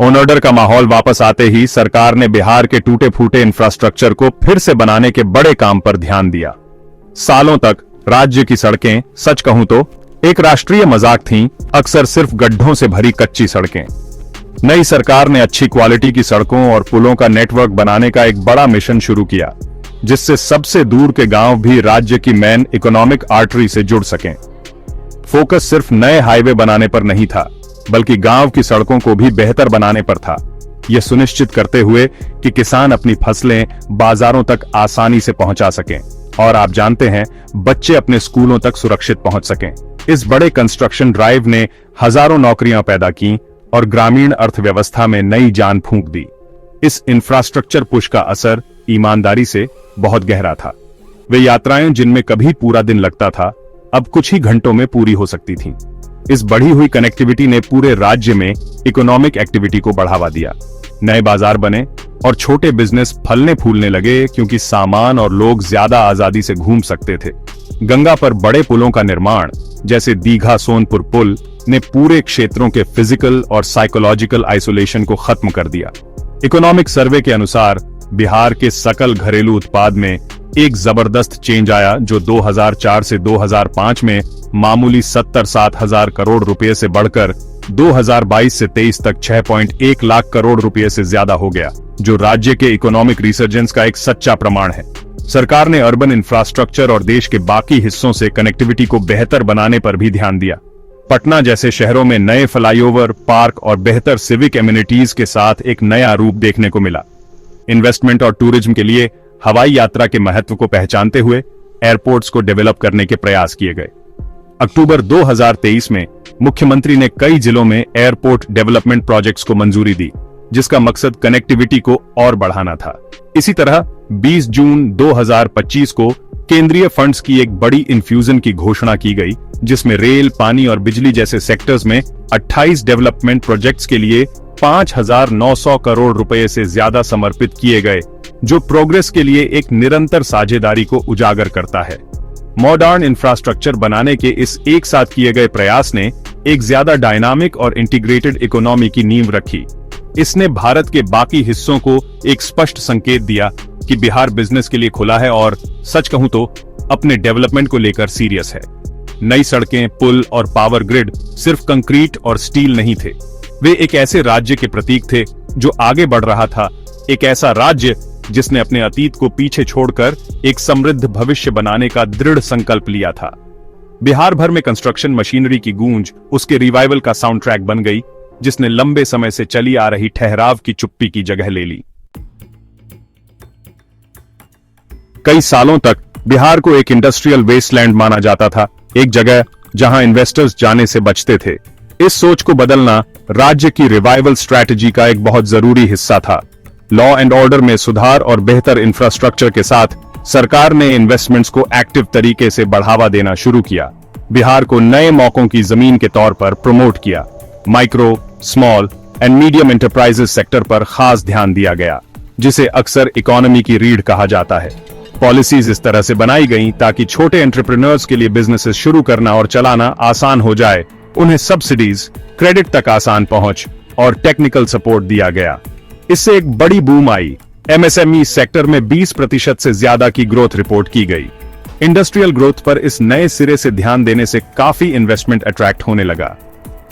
ओनर्डर का माहौल वापस आते ही सरकार ने बिहार के टूटे फूटे इंफ्रास्ट्रक्चर को फिर से बनाने के बड़े काम पर ध्यान दिया। सालों तक राज्य की सड़कें, सच कहूं तो एक राष्ट्रीय मजाक थीं, अक्सर सिर्फ गड्ढों से भरी कच्ची सड़कें। नई सरकार ने अच्छी क्वालिटी की सड़कों और पुलों का नेटवर्क बनाने का एक बड़ा मिशन शुरू किया, जिससे सबसे दूर के गांव भी राज्य की मेन इकोनॉमिक आर्टरी से जुड़ सकें। फोकस सिर्फ नए हाईवे बनाने पर नहीं था, बल्कि गांव की सड़कों को भी बेहतर बनाने पर था, यह सुनिश्चित करते हुए कि किसान अपनी फसलें बाजारों तक आसानी से पहुंचा सकें और आप जानते हैं, बच्चे अपने स्कूलों तक सुरक्षित पहुंच सकें। इस बड़े कंस्ट्रक्शन ड्राइव ने हजारों नौकरियां पैदा की और ग्रामीण अर्थव्यवस्था में नई जान फूंक दी। इस इंफ्रास्ट्रक्चर पुश का असर ईमानदारी से बहुत गहरा था। वे यात्राएं जिनमें कभी पूरा दिन लगता था, अब कुछ ही घंटों में पूरी हो सकती थीं। इस बढ़ी हुई कनेक्टिविटी ने पूरे राज्य में इकोनॉमिक एक्टिविटी को बढ़ावा दिया। नए बाजार बने और छोटे बिजनेस फलने फूलने लगे, क्योंकि सामान और लोग ज्यादा आजादी से घूम सकते थे। गंगा पर बड़े पुलों का निर्माण, जैसे दीघा सोनपुर पुल, ने पूरे क्षेत्रों के फिजिकल और साइकोलॉजिकल आइसोलेशन को खत्म कर दिया। इकोनॉमिक सर्वे के अनुसार बिहार के सकल घरेलू उत्पाद में एक जबरदस्त चेंज आया, जो 2004 से 2005 में मामूली 77 हजार करोड़ रुपए से बढ़कर 2022 से 23 तक 6.1 लाख करोड़ रुपए से ज्यादा हो गया, जो राज्य के इकोनॉमिक रिसर्जेंस का एक सच्चा प्रमाण है। सरकार ने अर्बन इंफ्रास्ट्रक्चर और देश के बाकी हिस्सों से कनेक्टिविटी को बेहतर बनाने पर भी ध्यान दिया। पटना जैसे शहरों में नए फ्लाईओवर, पार्क और बेहतर सिविक एमिनिटीज के साथ एक नया रूप देखने को मिला। इन्वेस्टमेंट और टूरिज्म के लिए हवाई यात्रा के महत्व को पहचानते हुए एयरपोर्ट्स को डेवलप करने के प्रयास किए गए। अक्टूबर 2023 में मुख्यमंत्री ने कई जिलों में एयरपोर्ट डेवलपमेंट प्रोजेक्ट्स को मंजूरी दी, जिसका मकसद कनेक्टिविटी को और बढ़ाना था। इसी तरह 20 जून 2025 को केंद्रीय फंड्स की एक बड़ी इन्फ्यूजन की घोषणा की गई, जिसमें रेल, पानी और बिजली जैसे सेक्टर्स में 28 डेवलपमेंट प्रोजेक्ट्स के लिए 5,900 करोड़ रुपए से ज्यादा समर्पित किए गए, जो प्रोग्रेस के लिए एक निरंतर साझेदारी को उजागर करता है। मॉडर्न इंफ्रास्ट्रक्चर बनाने के इस एक साथ किए गए प्रयास ने एक ज्यादा डायनामिक और इंटीग्रेटेड इकोनॉमी की नींव रखी। इसने भारत के बाकी हिस्सों को एक स्पष्ट संकेत दिया कि बिहार बिजनेस के लिए खुला है और, सच कहूं तो, अपने डेवलपमेंट को लेकर सीरियस है। नई सड़कें, पुल और पावर ग्रिड सिर्फ कंक्रीट और स्टील नहीं थे, वे एक ऐसे राज्य के प्रतीक थे जो आगे बढ़ रहा था, एक ऐसा राज्य जिसने अपने अतीत को पीछे छोड़कर एक समृद्ध भविष्य बनाने का दृढ़ संकल्प लिया था। बिहार भर में कंस्ट्रक्शन मशीनरी की गूंज उसके रिवाइवल का साउंड ट्रैक बन गई, जिसने लंबे समय से चली आ रही ठहराव की चुप्पी की जगह ले ली। कई सालों तक बिहार को एक इंडस्ट्रियल वेस्टलैंड माना जाता था, एक जगह जहां इन्वेस्टर्स जाने से बचते थे। इस सोच को बदलना राज्य की रिवाइवल स्ट्रैटेजी का एक बहुत जरूरी हिस्सा था। लॉ एंड ऑर्डर में सुधार और बेहतर इंफ्रास्ट्रक्चर के साथ सरकार ने इन्वेस्टमेंट्स को एक्टिव तरीके से बढ़ावा देना शुरू किया। बिहार को नए मौकों की जमीन के तौर पर प्रमोट किया। Micro, small and medium enterprises sector पर खास ध्यान दिया गया, जिसे अक्सर इकोनॉमी की रीढ़ कहा जाता है। पॉलिसीज इस तरह से बनाई गईं ताकि छोटे एंटरप्रेन्योर्स के लिए बिजनेसेस शुरू करना और चलाना आसान हो जाए। उन्हें सब्सिडीज, क्रेडिट तक आसान पहुंच और टेक्निकल सपोर्ट दिया गया। इससे एक बड़ी बूम आई। एमएसएमई सेक्टर में 20% से ज्यादा की ग्रोथ रिपोर्ट की गई। इंडस्ट्रियल ग्रोथ पर इस नए सिरे से ध्यान देने से काफी इन्वेस्टमेंट अट्रैक्ट होने लगा।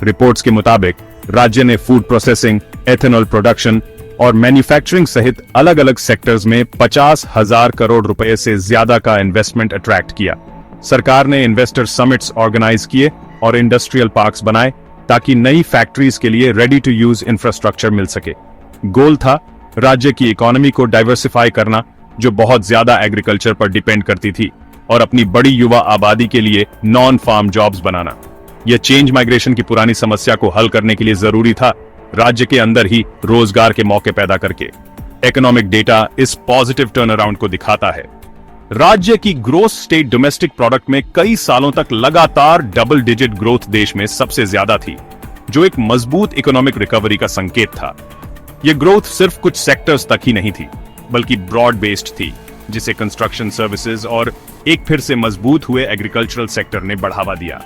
रिपोर्ट्स के मुताबिक राज्य ने फूड प्रोसेसिंग, एथेनॉल प्रोडक्शन और मैन्युफैक्चरिंग सहित अलग अलग सेक्टर्स में 50,000 करोड़ रुपए से ज्यादा का इन्वेस्टमेंट अट्रैक्ट किया। सरकार ने इन्वेस्टर समिट्स ऑर्गेनाइज किए और इंडस्ट्रियल पार्क्स बनाए ताकि नई फैक्ट्रीज के लिए रेडी टू यूज इंफ्रास्ट्रक्चर मिल सके। गोल था राज्य की इकोनॉमी को डाइवर्सिफाई करना, जो बहुत ज्यादा एग्रीकल्चर पर डिपेंड करती थी, और अपनी बड़ी युवा आबादी के लिए नॉन फार्म जॉब्स बनाना। यह चेंज माइग्रेशन की पुरानी समस्या को हल करने के लिए जरूरी था, राज्य के अंदर ही रोजगार के मौके पैदा करके। इकोनॉमिक डेटा इस पॉजिटिव टर्न अराउंड को दिखाता है। राज्य की ग्रोस स्टेट डोमेस्टिक प्रोडक्ट में कई सालों तक लगातार डबल डिजिट ग्रोथ देश में सबसे ज्यादा थी, जो एक मजबूत इकोनॉमिक रिकवरी का संकेत था। यह ग्रोथ सिर्फ कुछ सेक्टर्स तक ही नहीं थी, बल्कि ब्रॉड बेस्ड थी, जिसे कंस्ट्रक्शन सर्विसेज और एक फिर से मजबूत हुए एग्रीकल्चरल सेक्टर ने बढ़ावा दिया।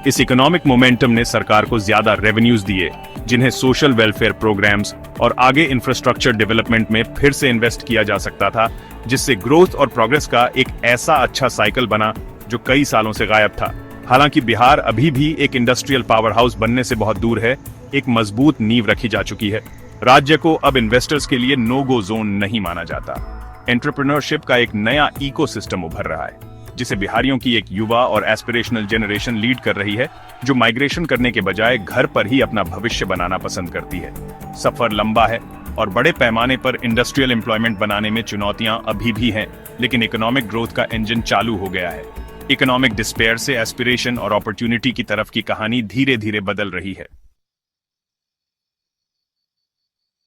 इस इकोनॉमिक मोमेंटम ने सरकार को ज्यादा रेवेन्यूज दिए, जिन्हें सोशल वेलफेयर प्रोग्राम्स और आगे इंफ्रास्ट्रक्चर डेवलपमेंट में फिर से इन्वेस्ट किया जा सकता था, जिससे ग्रोथ और प्रोग्रेस का एक ऐसा अच्छा साइकिल बना जो कई सालों से गायब था। हालांकि बिहार अभी भी एक इंडस्ट्रियल पावर हाउस बनने से बहुत दूर है, एक मजबूत नींव रखी जा चुकी है। राज्य को अब इन्वेस्टर्स के लिए नो गो जोन नहीं माना जाता। एंटरप्रेन्योरशिप का एक नया इकोसिस्टम उभर रहा है, जिसे बिहारियों की एक युवा और एस्पिरेशनल जनरेशन लीड कर रही है, जो माइग्रेशन करने के बजाय घर पर ही अपना भविष्य बनाना पसंद करती है। सफर लंबा है और बड़े पैमाने पर इंडस्ट्रियल एम्प्लॉयमेंट बनाने में चुनौतियां अभी भी हैं, लेकिन इकोनॉमिक ग्रोथ का इंजन चालू हो गया है। इकोनॉमिक डिस्पेयर से एस्पिरेशन और अपॉर्चुनिटी की तरफ की कहानी धीरे धीरे बदल रही है।